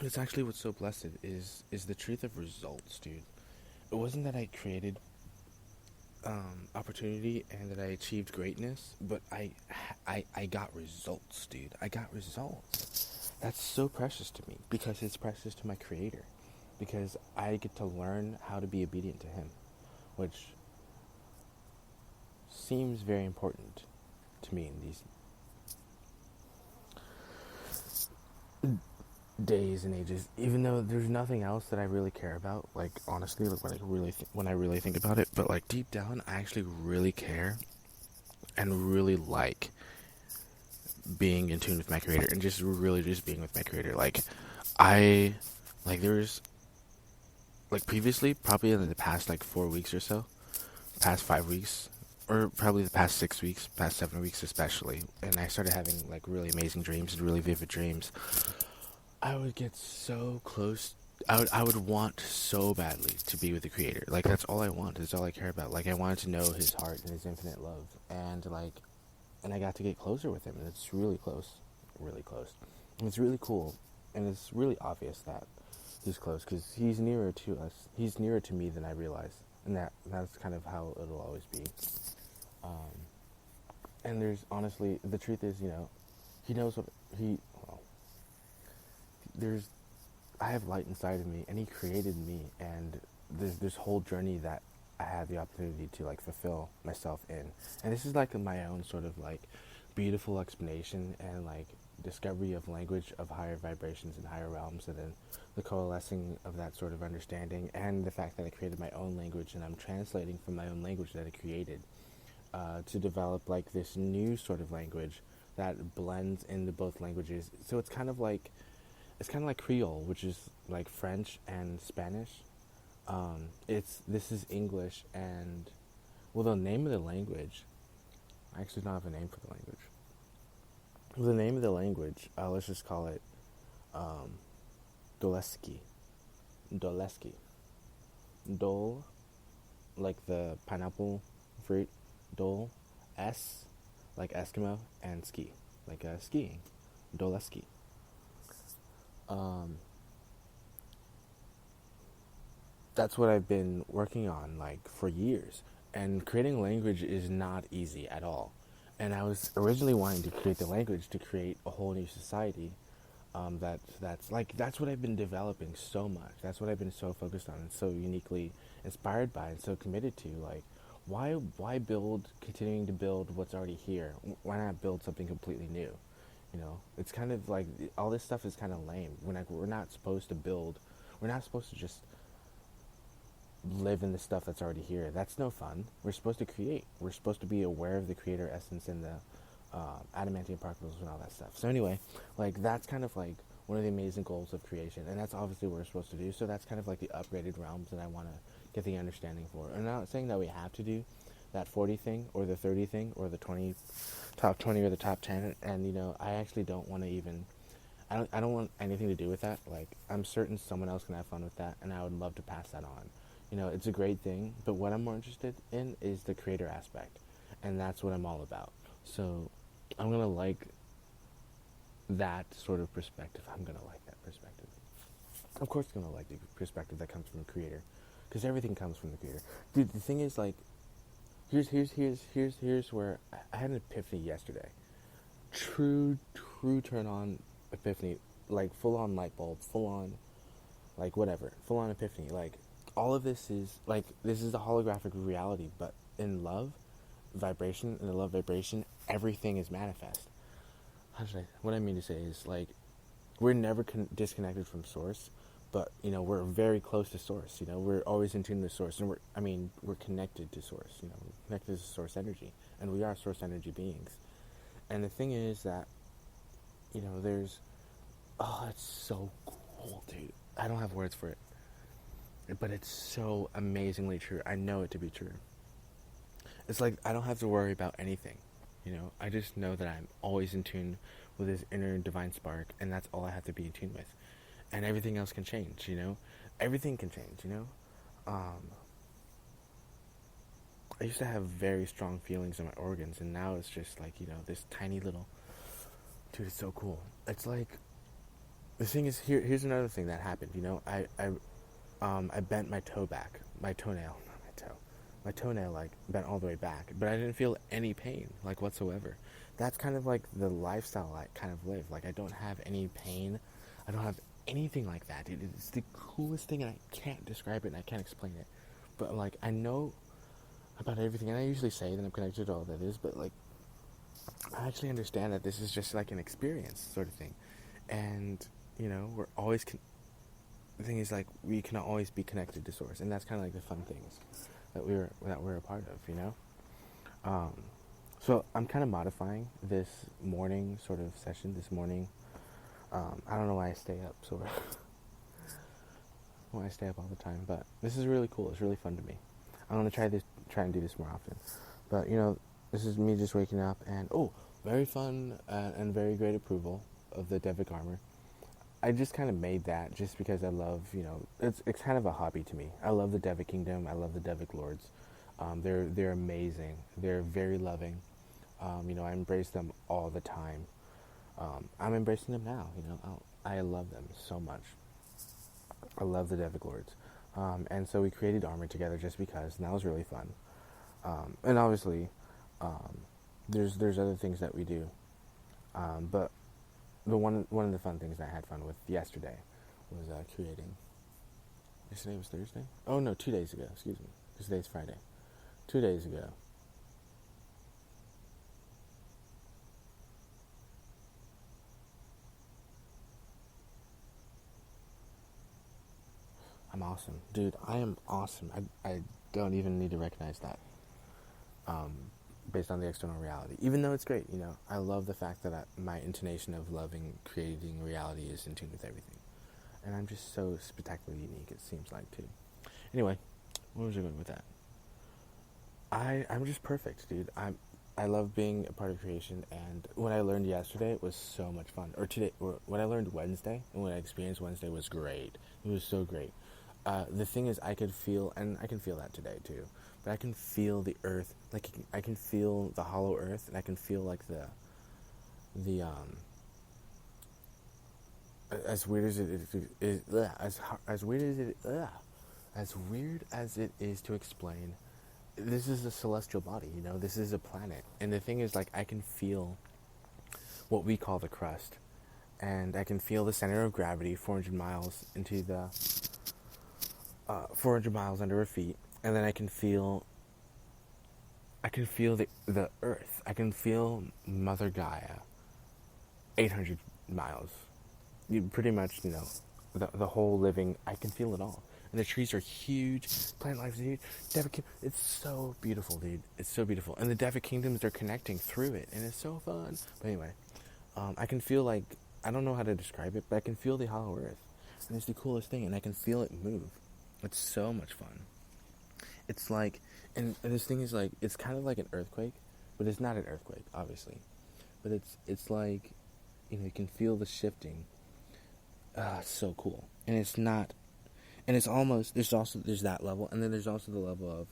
It's actually what's so blessed is the truth of results, dude. It wasn't that I created opportunity and that I achieved greatness, but I got results, dude. I got results. That's so precious to me because it's precious to my creator. Because I get to learn how to be obedient to him, which seems very important to me in these days and ages. Even though there's nothing else that I really care about, like honestly, like when I really think about it, but like deep down, I actually really care and really like being in tune with my creator and just really just being with my creator. I like there's like previously, probably in the past like 4 weeks or so, past 5 weeks, or probably the past 6 weeks, past 7 weeks especially, and I started having like really amazing dreams and really vivid dreams. I would get so close. I would want so badly to be with the creator. Like that's all I want. That's all I care about. Like I wanted to know his heart and his infinite love, and I got to get closer with him, and it's really close, really close. And it's really cool, and it's really obvious that he's close because he's nearer to us. He's nearer to me than I realize, and that's kind of how it'll always be. Um, and there's honestly, the truth is, he knows what he. Well, there's I have light inside of me, and he created me, and there's this whole journey that I had the opportunity to like fulfill myself in, and this is like my own sort of like beautiful explanation and like discovery of language of higher vibrations and higher realms, and then the coalescing of that sort of understanding, and the fact that I created my own language and I'm translating from my own language that I created to develop like this new sort of language that blends into both languages. So it's kind of like Creole, which is like French and Spanish. It's this is English and well, the name of the language. I actually don't have a name for the language. Well, the name of the language, let's just call it um, Doleski. Doleski. Dole, like the pineapple fruit. Dole, S, like Eskimo, and ski, like skiing. Doleski. Um, that's what I've been working on like for years. And creating language is not easy at all. And I was originally wanting to create the language to create a whole new society. That's what I've been developing so much. That's what I've been so focused on and so uniquely inspired by and so committed to. Like, why build, continuing to build what's already here? Why not build something completely new? It's kind of like all this stuff is kind of lame. We're not supposed to build. We're not supposed to just live in the stuff that's already here. That's no fun. We're supposed to create. We're supposed to be aware of the creator essence and the adamantium particles and all that stuff. So anyway, like that's kind of like one of the amazing goals of creation, and that's obviously what we're supposed to do. So that's kind of like the upgraded realms that I want to get the understanding for. I'm not saying that we have to do that 40 thing or the 30 thing or the 20 top 20 or the top 10, and I actually don't want to even I don't want anything to do with that. Like, I'm certain someone else can have fun with that, and I would love to pass that on. It's a great thing, but what I'm more interested in is the creator aspect, and that's what I'm all about. So I'm going to like that sort of perspective. I'm going to like that perspective. Of course, I'm going to like the perspective that comes from the creator, because everything comes from the creator. Dude, the thing is, like, here's where I had an epiphany yesterday. True turn on epiphany, like full on light bulb, full on, like whatever, full on epiphany. Like, all of this is like, this is a holographic reality, but in love, vibration, in the love vibration, everything is manifest. What I mean to say is, like, we're never disconnected from source, but we're very close to source. We're always in tune to source, and we're connected to source. We're connected to source energy, and we are source energy beings. And the thing is that there's, oh, it's so cool, dude. I don't have words for it, but it's so amazingly true. I know it to be true. It's like I don't have to worry about anything. I just know that I'm always in tune with this inner divine spark, and that's all I have to be in tune with. And everything else can change. Everything can change. Um, I used to have very strong feelings in my organs, and now it's just like this tiny little. Dude, it's so cool. It's like The thing is, here's another thing that happened. You know, I bent my toe back, my toenail, not my toe, my toenail like bent all the way back, but I didn't feel any pain like whatsoever. That's kind of like the lifestyle I kind of live. Like I don't have any pain, I don't have anything like that. It's the coolest thing, and I can't describe it and I can't explain it. But like I know about everything, and I usually say that I'm connected to all that is, but like I actually understand that this is just like an experience sort of thing, and you know we're always the thing is like we can always be connected to source, and that's kind of like the fun things that we're a part of, you know. Um, so I'm kind of modifying this morning sort of session. This morning, I don't know why I stay up, sort of. Why I stay up all the time, but this is really cool. It's really fun to me. I'm gonna try and do this more often. But you know, this is me just waking up, and oh, very fun and very great approval of the Devic armor. I just kind of made that just because I love, you know, it's kind of a hobby to me. I love the Devic Kingdom. I love the Devic Lords. They're amazing. They're very loving. You know, I embrace them all the time. I'm embracing them now. You know, I love them so much. I love the Devic Lords. And so we created armor together just because, and that was really fun. And obviously, um, there's other things that we do. But the one of the fun things I had fun with yesterday was creating. Yesterday was Thursday? Oh no, 2 days ago. Excuse me. Today's Friday. 2 days ago. I'm awesome, dude. I am awesome. I don't even need to recognize that. Um, Based on the external reality, even though it's great, you know, I love the fact that my intonation of loving creating reality is in tune with everything, and I'm just so spectacularly unique. It seems like too. Anyway, where was I going with that? I'm just perfect, dude. I love being a part of creation, and what I learned yesterday was so much fun. Or today, or what I learned Wednesday, and what I experienced Wednesday was great. It was so great. The thing is, I could feel, and I can feel that today too. But I can feel the earth, like I can feel the hollow earth, and I can feel like the as weird as it is, as weird as it, as weird as it is to explain. This is a celestial body, you know. This is a planet, and the thing is, like, I can feel what we call the crust, and I can feel the center of gravity 400 miles into the 400 miles under our feet, and then I can feel the earth. I can feel Mother Gaia 800 miles. You pretty much, you know, the whole living. I can feel it all. And the trees are huge. Plant life is huge. It's so beautiful, dude. It's so beautiful. And the Devic Kingdoms are connecting through it, and it's so fun. But anyway, I can feel like, I don't know how to describe it, but I can feel the hollow earth. And it's the coolest thing, and I can feel it move. It's so much fun. It's like, and this thing is like, it's kind of like an earthquake, but it's not an earthquake, obviously. But it's like, you know, you can feel the shifting. It's so cool. And it's not, and it's almost, there's that level, and then there's also the level of,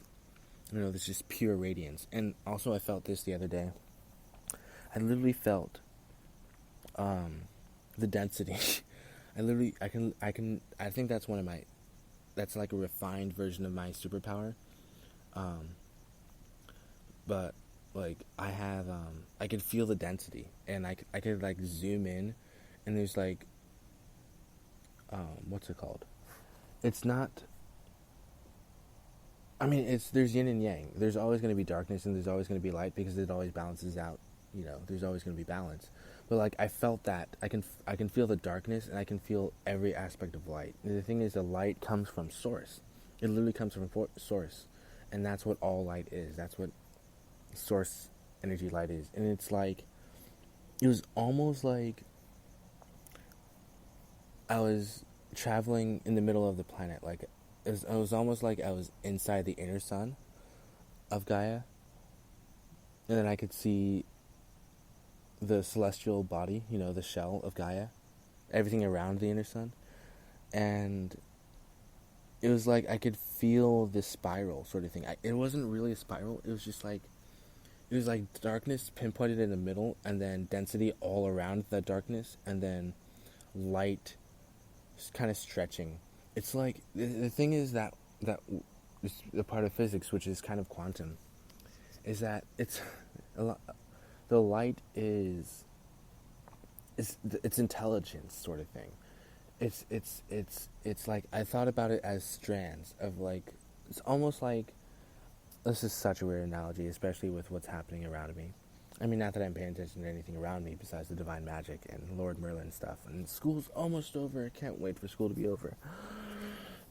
you know, this just pure radiance. And also I felt this the other day. I literally felt the density. I think that's one of my, that's like a refined version of my superpower. But like I could feel the density, and I could like zoom in, and there's like, what's it called? It's not, I mean, there's yin and yang. There's always going to be darkness, and there's always going to be light, because it always balances out. You know, there's always going to be balance. But like, I felt that I can feel the darkness, and I can feel every aspect of light. And the thing is, the light comes from source. It literally comes from source, and that's what all light is. That's what source energy light is. And it's like, it was almost like I was traveling in the middle of the planet. Like, it was almost like I was inside the inner sun of Gaia, and then I could see the celestial body, you know, the shell of Gaia, everything around the inner sun, and it was like I could feel this spiral sort of thing. It wasn't really a spiral. It was just like, it was like darkness pinpointed in the middle, and then density all around that darkness, and then light kind of stretching. It's like the thing is that is the part of physics which is kind of quantum, is that it's a lot, the light is it's intelligence sort of thing. It's like I thought about it as strands of like, it's almost like, this is such a weird analogy, especially with what's happening around me. I mean, not that I'm paying attention to anything around me besides the divine magic and Lord Merlin stuff. And school's almost over. I can't wait for school to be over.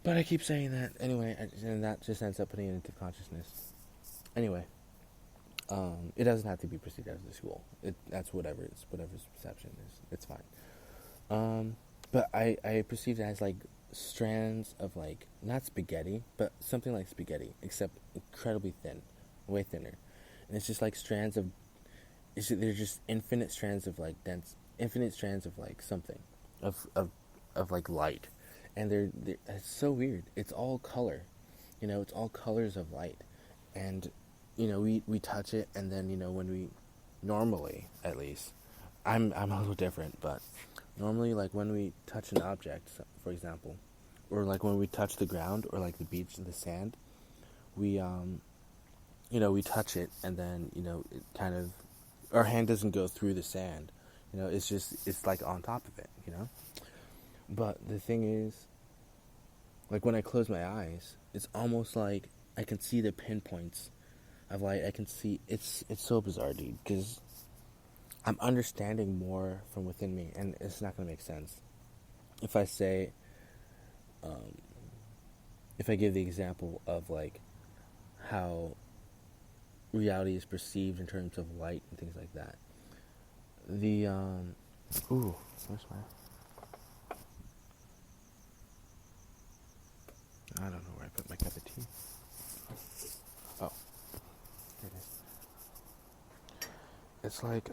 But I keep saying that anyway, and that just ends up putting it into consciousness. Anyway, it doesn't have to be perceived as a school. That's whatever's perception is. It's fine. But I perceive it as like strands of like, not spaghetti, but something like spaghetti, except incredibly thin, way thinner. And it's just like strands of, they're just infinite strands of like dense, infinite strands of like something, of like light. And they're it's so weird. It's all color, it's all colors of light. And, we touch it, and then, when we, normally, at least, I'm a little different, but normally, like, when we touch an object, for example, or, like, when we touch the ground, or, like, the beach and the sand, we, we touch it, and then, it kind of, our hand doesn't go through the sand, it's, like, on top of it, But the thing is, like, when I close my eyes, it's almost like I can see the pinpoints of light. I can see, it's so bizarre, dude, because I'm understanding more from within me, and it's not going to make sense. If I say, if I give the example of, like, how reality is perceived in terms of light and things like that. Where's my... I don't know where I put my cup of tea. Oh, here it is. It's like,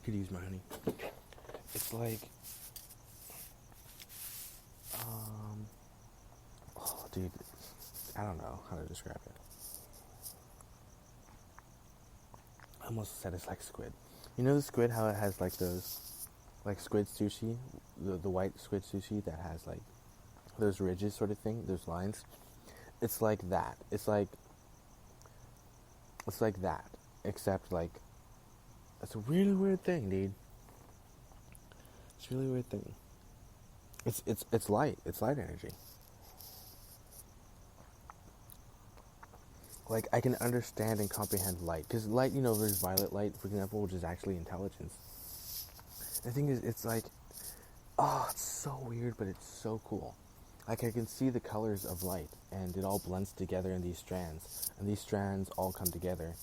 could use my honey. It's like, oh, dude, I don't know how to describe it. I almost said it's like squid. You know the squid, how it has like those, like squid sushi, the white squid sushi that has like those ridges sort of thing, those lines. It's like that. It's like that, except like, it's a really weird thing, dude. It's a really weird thing. It's light. It's light energy. Like, I can understand and comprehend light, because light, there's violet light, for example, which is actually intelligence. The thing is, it's like, it's so weird, but it's so cool. Like, I can see the colors of light, and it all blends together in these strands, and these strands all come together,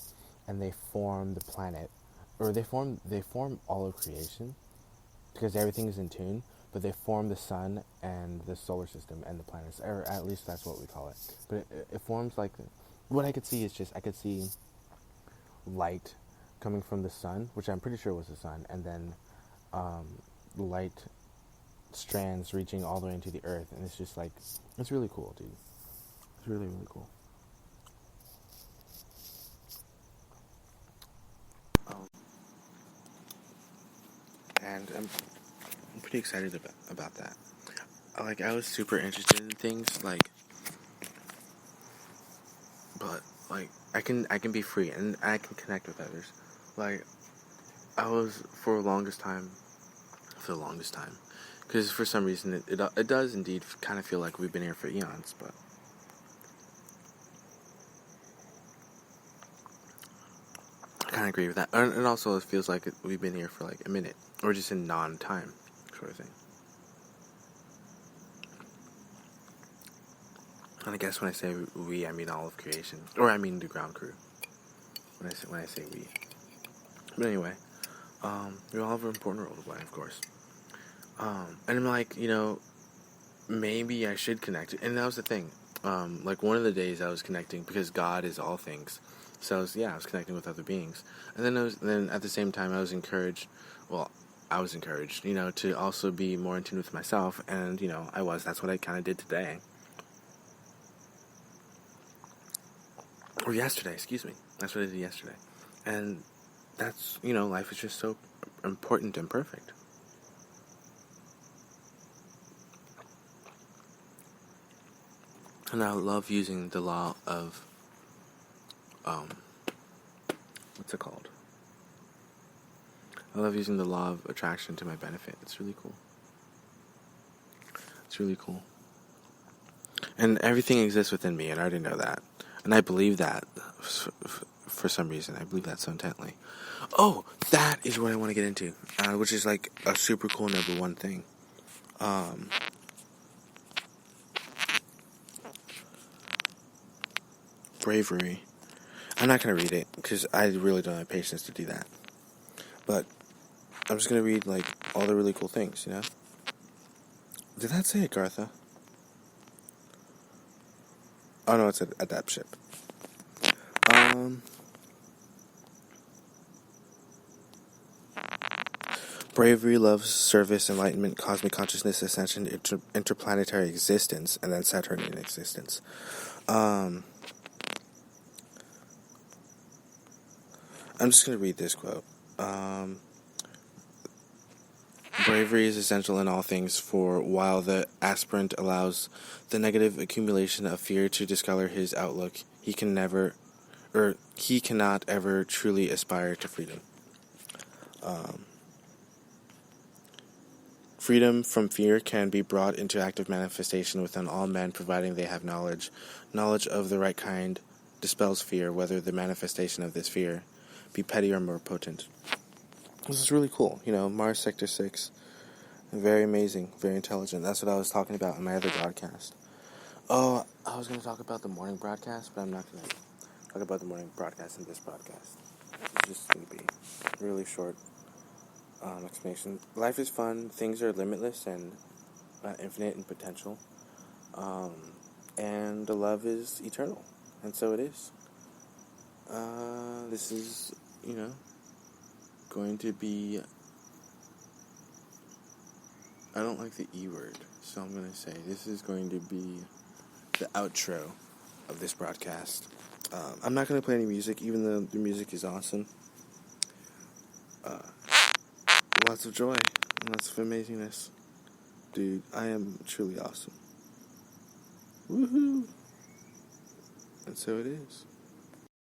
and they form the planet, or they form all of creation, because everything is in tune, but they form the sun and the solar system and the planets, or at least that's what we call it. But it forms like, what I could see is just, I could see light coming from the sun, which I'm pretty sure was the sun, and then light strands reaching all the way into the earth, and it's just like, it's really cool, dude. It's really, really cool. And I'm pretty excited about that. Like, I was super interested in things, like, but, like, I can be free, and I can connect with others. Like, I was, for the longest time, because for some reason, it does indeed kind of feel like we've been here for eons, but I kind of agree with that. And also, it feels like we've been here for, like, a minute, or just in non-time, sort of thing. And I guess when I say we, I mean all of creation, or I mean the ground crew. When I say we, but anyway, we all have an important role to play, of course. And I'm like, maybe I should connect. And that was the thing. Like, one of the days I was connecting, because God is all things. So I was connecting with other beings. And then at the same time I was encouraged, to also be more in tune with myself. And, that's what I kind of did today. Or yesterday, excuse me. That's what I did yesterday. And that's, life is just so important and perfect. And I love using the law of, what's it called? I love using the law of attraction to my benefit. It's really cool. It's really cool. And everything exists within me, and I already know that. And I believe that for some reason. I believe that so intently. Oh, that is what I want to get into, which is like a super cool number one thing. Bravery. I'm not going to read it, because I really don't have patience to do that. But I'm just going to read, like, all the really cool things, Did that say Agartha? Oh, no, it's an adapt ship. Bravery, love, service, enlightenment, cosmic consciousness, ascension, interplanetary existence, and then Saturnian existence. I'm just going to read this quote. Bravery is essential in all things, for while the aspirant allows the negative accumulation of fear to discolor his outlook, he cannot ever truly aspire to freedom. Freedom from fear can be brought into active manifestation within all men, providing they have knowledge. Knowledge of the right kind dispels fear, whether the manifestation of this fear be petty or more potent. This is really cool. Mars Sector 6. Very amazing, very intelligent. That's what I was talking about in my other broadcast. Oh, I was going to talk about the morning broadcast, but I'm not going to talk about the morning broadcast in this broadcast. It's just going to be really short explanation. Life is fun. Things are limitless and infinite in potential. And the love is eternal. And so it is. This is, going to be... I don't like the E word, so I'm going to say this is going to be the outro of this broadcast. I'm not going to play any music, even though the music is awesome. Lots of joy, lots of amazingness. Dude, I am truly awesome. Woohoo! And so it is.